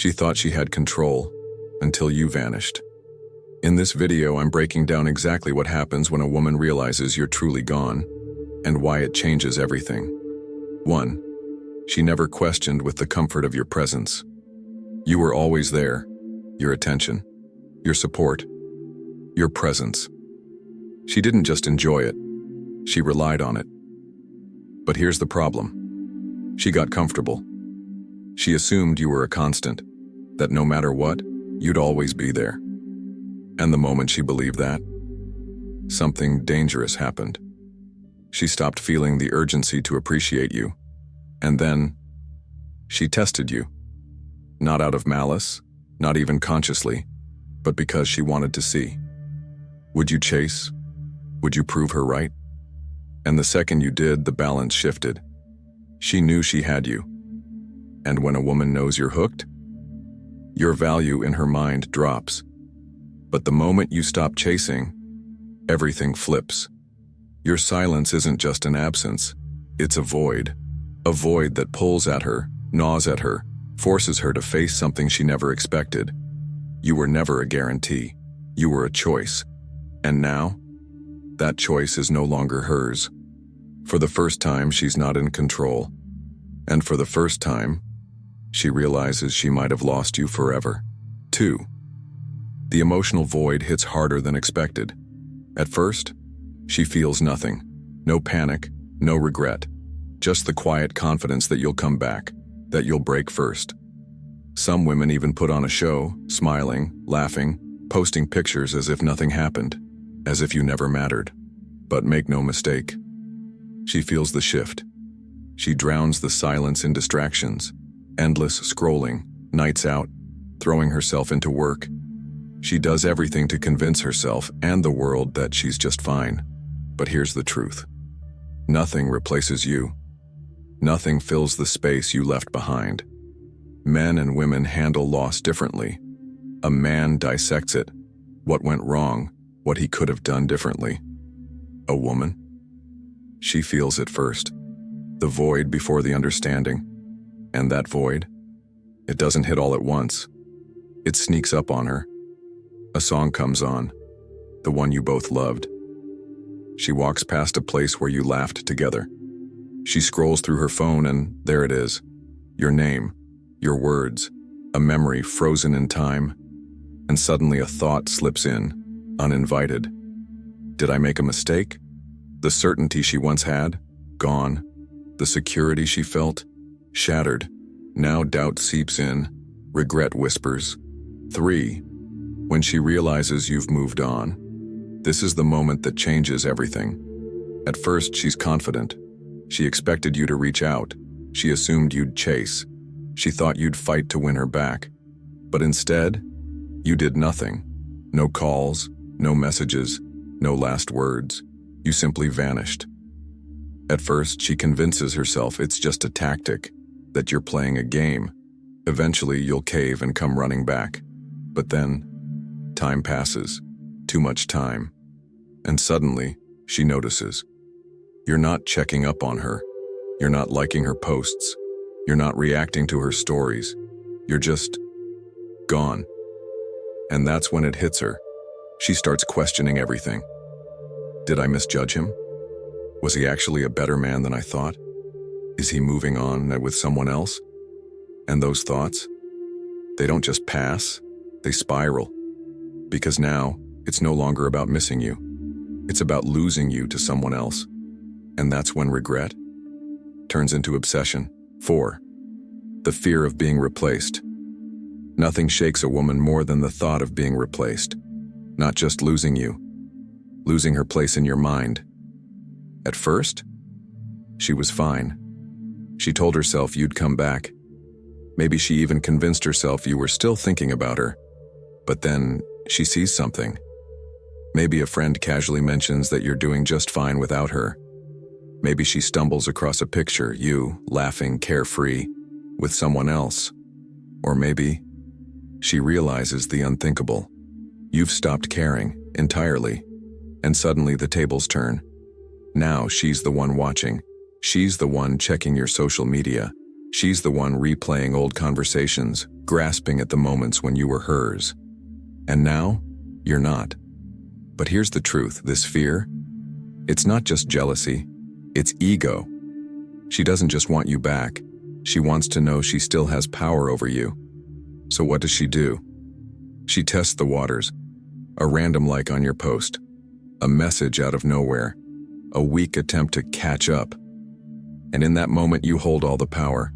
She thought she had control until you vanished. In this video, I'm breaking down exactly what happens when a woman realizes you're truly gone and why it changes everything. 1. She never questioned with the comfort of your presence. You were always there, your attention, your support, your presence. She didn't just enjoy it, she relied on it. But here's the problem. She got comfortable. She assumed you were a constant, that no matter what, you'd always be there. And the moment she believed that, something dangerous happened. She stopped feeling the urgency to appreciate you. And then, she tested you. Not out of malice, not even consciously, but because she wanted to see. Would you chase? Would you prove her right? And the second you did, the balance shifted. She knew she had you. And when a woman knows you're hooked, your value in her mind drops. But the moment you stop chasing, everything flips. Your silence isn't just an absence, it's a void that pulls at her, gnaws at her, forces her to face something she never expected. You were never a guarantee, you were a choice. And now, that choice is no longer hers. For the first time, she's not in control. And for the first time, she realizes she might have lost you forever. 2. The emotional void hits harder than expected. At first, she feels nothing. No panic, no regret. Just the quiet confidence that you'll come back, that you'll break first. Some women even put on a show, smiling, laughing, posting pictures as if nothing happened, as if you never mattered. But make no mistake, she feels the shift. She drowns the silence in distractions, endless scrolling, nights out, throwing herself into work. She does everything to convince herself and the world that she's just fine. But here's the truth. Nothing replaces you. Nothing fills the space you left behind. Men and women handle loss differently. A man dissects it, what went wrong, what he could have done differently. A woman? She feels it first. The void before the understanding. And that void? It doesn't hit all at once. It sneaks up on her. A song comes on, the one you both loved. She walks past a place where you laughed together. She scrolls through her phone and there it is. Your name, your words, a memory frozen in time. And suddenly a thought slips in, uninvited. Did I make a mistake? The certainty she once had, gone. The security she felt, shattered. Now doubt seeps in, regret whispers. 3. When she realizes you've moved on. This is the moment that changes everything. At first, she's confident. She expected you to reach out. She assumed you'd chase. She thought you'd fight to win her back. But instead, you did nothing. No calls, no messages, no last words. You simply vanished. At first, she convinces herself it's just a tactic, that you're playing a game. Eventually, you'll cave and come running back. But then, time passes. Too much time. And suddenly, she notices. You're not checking up on her. You're not liking her posts. You're not reacting to her stories. You're just gone. And that's when it hits her. She starts questioning everything. Did I misjudge him? Was he actually a better man than I thought? Is he moving on with someone else? And those thoughts? They don't just pass, they spiral. Because now, it's no longer about missing you. It's about losing you to someone else. And that's when regret turns into obsession. 4. The fear of being replaced. Nothing shakes a woman more than the thought of being replaced. Not just losing you, losing her place in your mind. At first, she was fine. She told herself you'd come back. Maybe she even convinced herself you were still thinking about her. But then, she sees something. Maybe a friend casually mentions that you're doing just fine without her. Maybe she stumbles across a picture, you, laughing, carefree, with someone else. Or maybe she realizes the unthinkable. You've stopped caring, entirely. And suddenly the tables turn. Now she's the one watching. She's the one checking your social media. She's the one replaying old conversations, grasping at the moments when you were hers. And now, you're not. But here's the truth, this fear, it's not just jealousy, it's ego. She doesn't just want you back, she wants to know she still has power over you. So what does she do? She tests the waters. A random like on your post, a message out of nowhere, a weak attempt to catch up. And in that moment you hold all the power.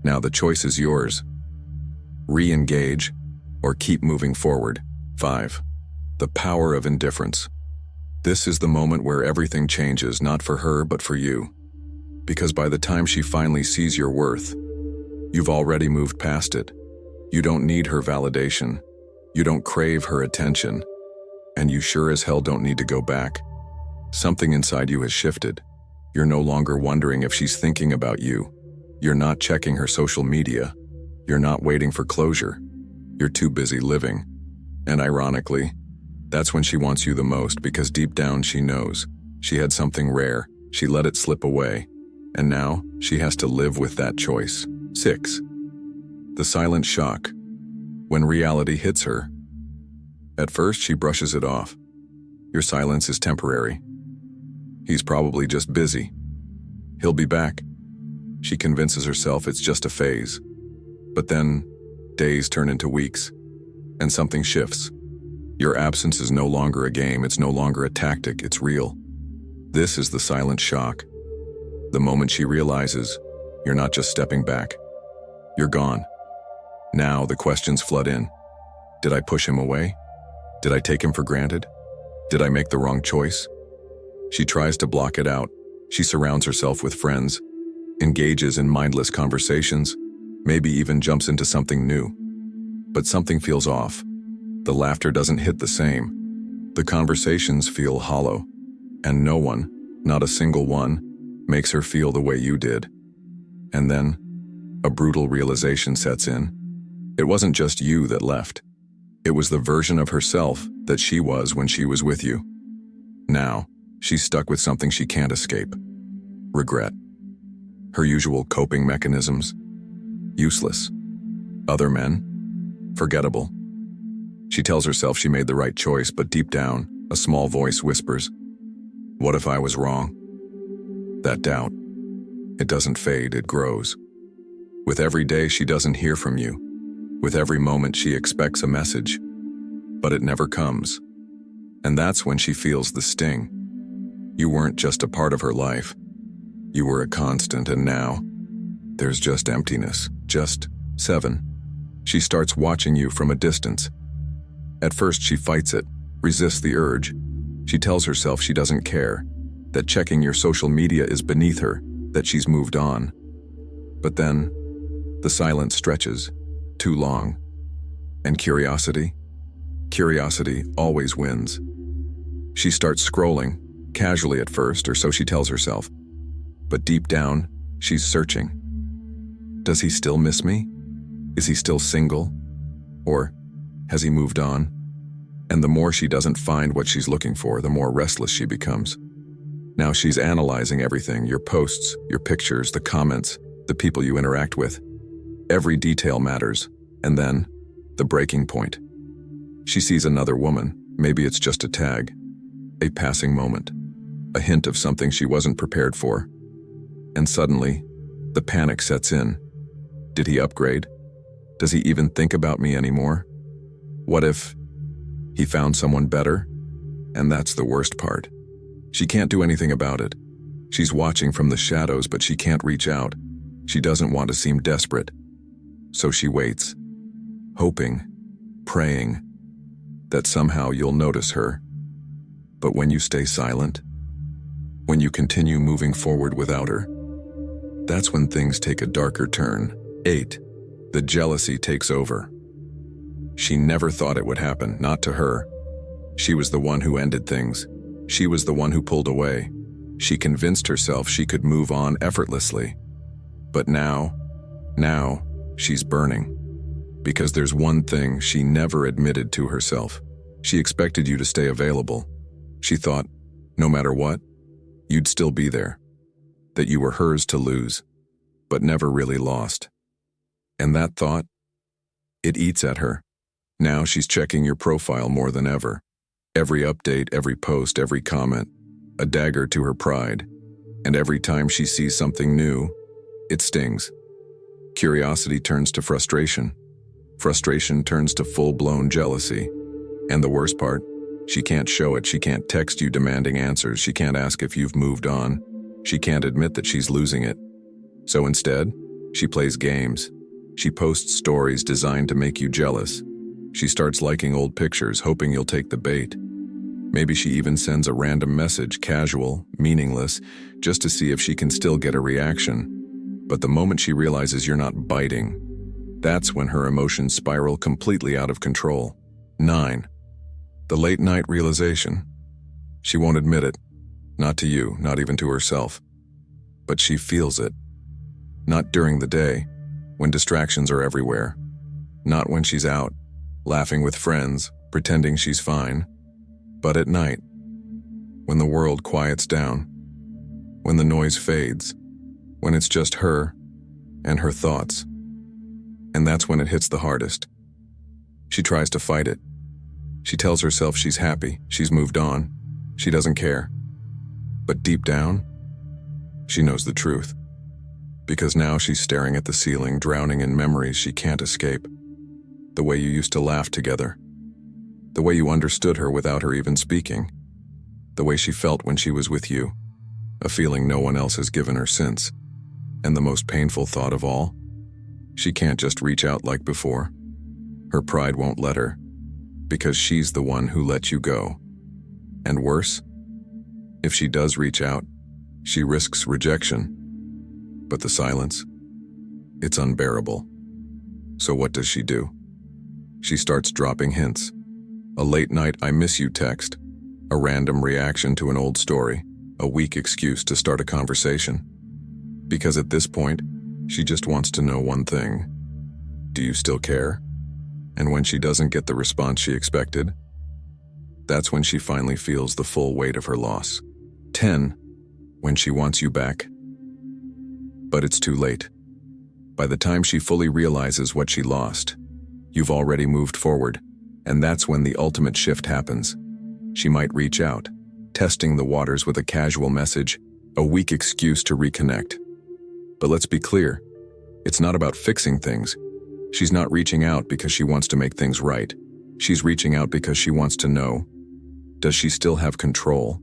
Now the choice is yours. Re-engage or keep moving forward. 5. The power of indifference. This is the moment where everything changes, not for her but for you. Because by the time she finally sees your worth, you've already moved past it. You don't need her validation. You don't crave her attention. And you sure as hell don't need to go back. Something inside you has shifted. You're no longer wondering if she's thinking about you. You're not checking her social media. You're not waiting for closure. You're too busy living. And ironically, that's when she wants you the most, because deep down she knows. She had something rare. She let it slip away. And now she has to live with that choice. 6. The silent shock. When reality hits her. At first she brushes it off. Your silence is temporary. He's probably just busy. He'll be back. She convinces herself it's just a phase. But then, days turn into weeks, and something shifts. Your absence is no longer a game, it's no longer a tactic, it's real. This is the silent shock. The moment she realizes, you're not just stepping back. You're gone. Now the questions flood in. Did I push him away? Did I take him for granted? Did I make the wrong choice? She tries to block it out. She surrounds herself with friends, engages in mindless conversations, maybe even jumps into something new. But something feels off. The laughter doesn't hit the same. The conversations feel hollow. And no one, not a single one, makes her feel the way you did. And then, a brutal realization sets in. It wasn't just you that left. It was the version of herself that she was when she was with you. Now, she's stuck with something she can't escape. Regret. Her usual coping mechanisms. Useless. Other men. Forgettable. She tells herself she made the right choice, but deep down, a small voice whispers, "What if I was wrong?" That doubt, it doesn't fade, it grows. With every day she doesn't hear from you. With every moment she expects a message, but it never comes. And that's when she feels the sting. You weren't just a part of her life. You were a constant, and now, there's just emptiness. Just 7. She starts watching you from a distance. At first she fights it, resists the urge. She tells herself she doesn't care, that checking your social media is beneath her, that she's moved on. But then, the silence stretches, too long. And curiosity? Curiosity always wins. She starts scrolling, casually at first, or so she tells herself. But deep down, she's searching. Does he still miss me? Is he still single? Or has he moved on? And the more she doesn't find what she's looking for, the more restless she becomes. Now she's analyzing everything, your posts, your pictures, the comments, the people you interact with. Every detail matters. And then, the breaking point. She sees another woman. Maybe it's just a tag, a passing moment, a hint of something she wasn't prepared for. And suddenly, the panic sets in. Did he upgrade? Does he even think about me anymore? What if he found someone better? And that's the worst part. She can't do anything about it. She's watching from the shadows, but she can't reach out. She doesn't want to seem desperate. So she waits, hoping, praying, that somehow you'll notice her. But when you stay silent, when you continue moving forward without her, that's when things take a darker turn. 8. The jealousy takes over. She never thought it would happen, not to her. She was the one who ended things. She was the one who pulled away. She convinced herself she could move on effortlessly. But now, she's burning. Because there's one thing she never admitted to herself. She expected you to stay available. She thought, no matter what, you'd still be there. That you were hers to lose. but never really lost. And that thought, it eats at her. Now she's checking your profile more than ever. Every update, every post, every comment, a dagger to her pride. And every time she sees something new, it stings. Curiosity turns to frustration. Frustration turns to full-blown jealousy. And the worst part, she can't show it. She can't text you demanding answers. She can't ask if you've moved on. She can't admit that she's losing it. So instead, she plays games. She posts stories designed to make you jealous. She starts liking old pictures, hoping you'll take the bait. Maybe she even sends a random message, casual, meaningless, just to see if she can still get a reaction. But the moment she realizes you're not biting, that's when her emotions spiral completely out of control. 9. The late-night realization. She won't admit it. Not to you, not even to herself. But she feels it. Not during the day, when distractions are everywhere. Not when she's out, laughing with friends, pretending she's fine. But at night, when the world quiets down, when the noise fades, when it's just her and her thoughts. And that's when it hits the hardest. She tries to fight it. She tells herself she's happy, she's moved on, she doesn't care. But deep down, she knows the truth. Because now she's staring at the ceiling, drowning in memories she can't escape. The way you used to laugh together. The way you understood her without her even speaking. The way she felt when she was with you. A feeling no one else has given her since. And the most painful thought of all? She can't just reach out like before. Her pride won't let her. Because she's the one who let you go. And worse, if she does reach out, she risks rejection. But the silence, it's unbearable. So what does she do? She starts dropping hints. A late-night "I miss you" text, a random reaction to an old story, a weak excuse to start a conversation. Because at this point, she just wants to know one thing. Do you still care? And when she doesn't get the response she expected, that's when she finally feels the full weight of her loss. 10. When she wants you back. But it's too late. By the time she fully realizes what she lost, you've already moved forward, and that's when the ultimate shift happens. She might reach out, testing the waters with a casual message, a weak excuse to reconnect. But let's be clear, it's not about fixing things. She's not reaching out because she wants to make things right. She's reaching out because she wants to know, does she still have control?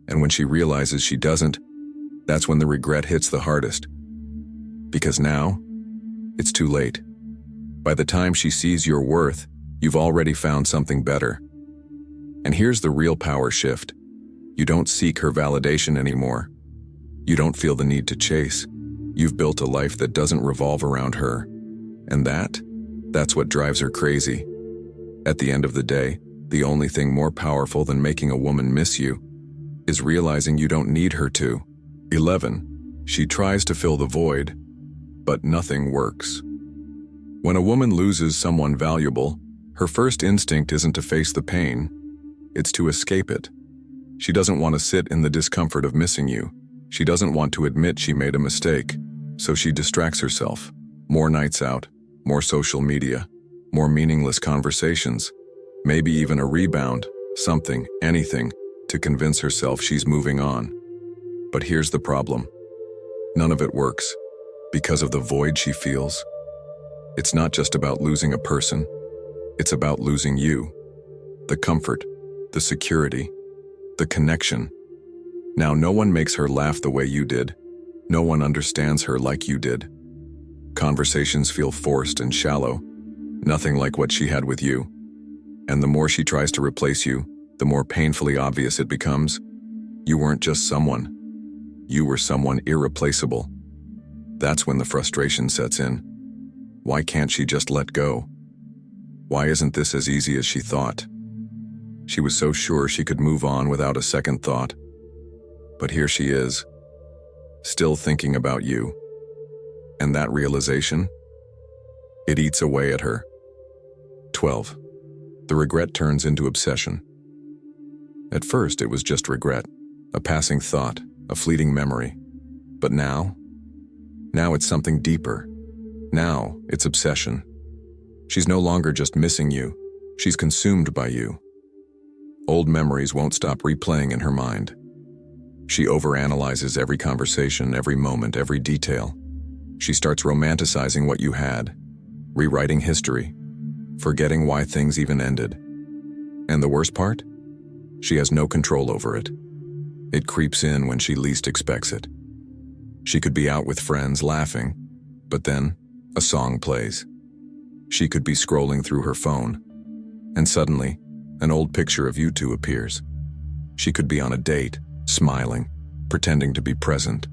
And when she realizes she doesn't, that's when the regret hits the hardest. Because now, it's too late. By the time she sees your worth, you've already found something better. And here's the real power shift. You don't seek her validation anymore. You don't feel the need to chase. You've built a life that doesn't revolve around her. And that's what drives her crazy. At the end of the day, the only thing more powerful than making a woman miss you is realizing you don't need her to. 11. She tries to fill the void, but nothing works. When a woman loses someone valuable, her first instinct isn't to face the pain, it's to escape it. She doesn't want to sit in the discomfort of missing you. She doesn't want to admit she made a mistake, so she distracts herself. More nights out, more social media, more meaningless conversations, maybe even a rebound, something, anything, to convince herself she's moving on. But here's the problem. None of it works, because of the void she feels. It's not just about losing a person, it's about losing you. The comfort, the security, the connection. Now no one makes her laugh the way you did. No one understands her like you did. Conversations feel forced and shallow, nothing like what she had with you. And the more she tries to replace you, the more painfully obvious it becomes. You weren't just someone. You were someone irreplaceable. That's when the frustration sets in. Why can't she just let go? Why isn't this as easy as she thought? She was so sure she could move on without a second thought. But here she is, still thinking about you. And that realization, it eats away at her. 12. The regret turns into obsession. At first, it was just regret, a passing thought, a fleeting memory. But now, Now it's something deeper. Now it's obsession. She's no longer just missing you, she's consumed by you. Old memories won't stop replaying in her mind. She overanalyzes every conversation, every moment, every detail. She starts romanticizing what you had, rewriting history, forgetting why things even ended. And the worst part? She has no control over it. It creeps in when she least expects it. She could be out with friends laughing, but then a song plays. She could be scrolling through her phone, and suddenly, an old picture of you two appears. She could be on a date, smiling, pretending to be present,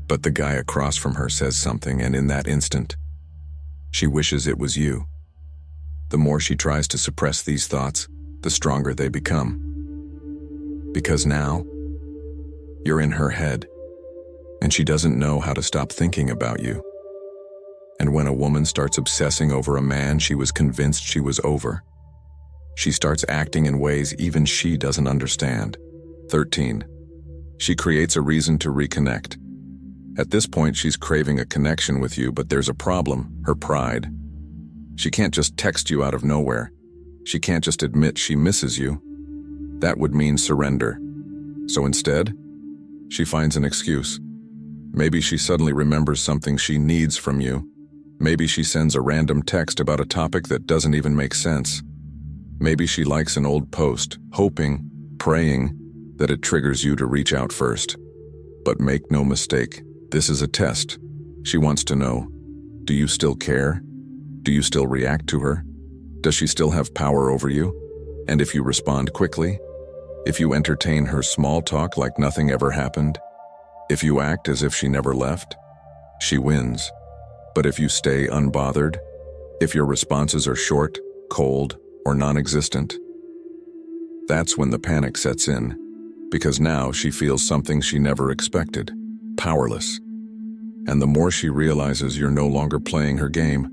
but the guy across from her says something, and in that instant, she wishes it was you. The more she tries to suppress these thoughts, the stronger they become. Because now, you're in her head, and she doesn't know how to stop thinking about you. And when a woman starts obsessing over a man she was convinced she was over, she starts acting in ways even she doesn't understand. 13. She creates a reason to reconnect. At this point, she's craving a connection with you, but there's a problem: her pride. She can't just text you out of nowhere. She can't just admit she misses you. That would mean surrender. So instead, she finds an excuse. Maybe she suddenly remembers something she needs from you. Maybe she sends a random text about a topic that doesn't even make sense. Maybe she likes an old post, hoping, praying, that it triggers you to reach out first. But make no mistake, this is a test. She wants to know, do you still care? Do you still react to her? Does she still have power over you? And if you respond quickly, if you entertain her small talk like nothing ever happened, if you act as if she never left, she wins. But if you stay unbothered, if your responses are short, cold, or non-existent, that's when the panic sets in, because now she feels something she never expected: powerless. And the more she realizes you're no longer playing her game,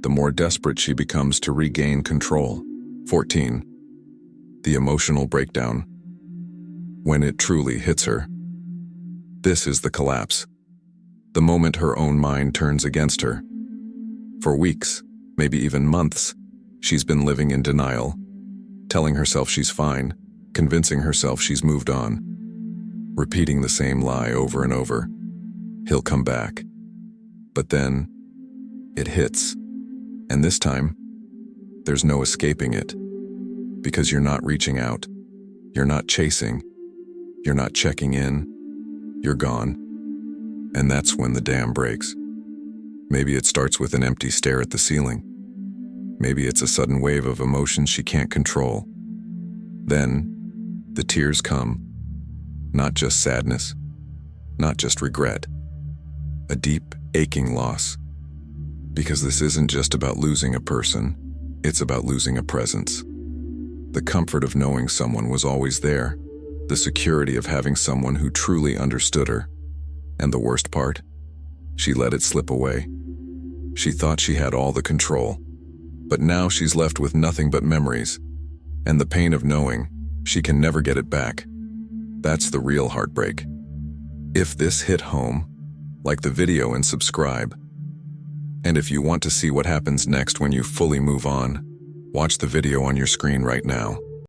the more desperate she becomes to regain control. 14. The emotional breakdown. When it truly hits her. This is the collapse. The moment her own mind turns against her. For weeks, maybe even months, she's been living in denial, telling herself she's fine, convincing herself she's moved on, repeating the same lie over and over. He'll come back. But then, it hits. And this time, there's no escaping it. Because you're not reaching out. You're not chasing. You're not checking in. You're gone. And that's when the dam breaks. Maybe it starts with an empty stare at the ceiling. Maybe it's a sudden wave of emotions she can't control. Then, the tears come. Not just sadness. Not just regret. A deep, aching loss. Because this isn't just about losing a person, it's about losing a presence. The comfort of knowing someone was always there. The security of having someone who truly understood her. And the worst part? She let it slip away. She thought she had all the control. But now she's left with nothing but memories. And the pain of knowing she can never get it back. That's the real heartbreak. If this hit home, like the video and subscribe. And if you want to see what happens next when you fully move on, watch the video on your screen right now.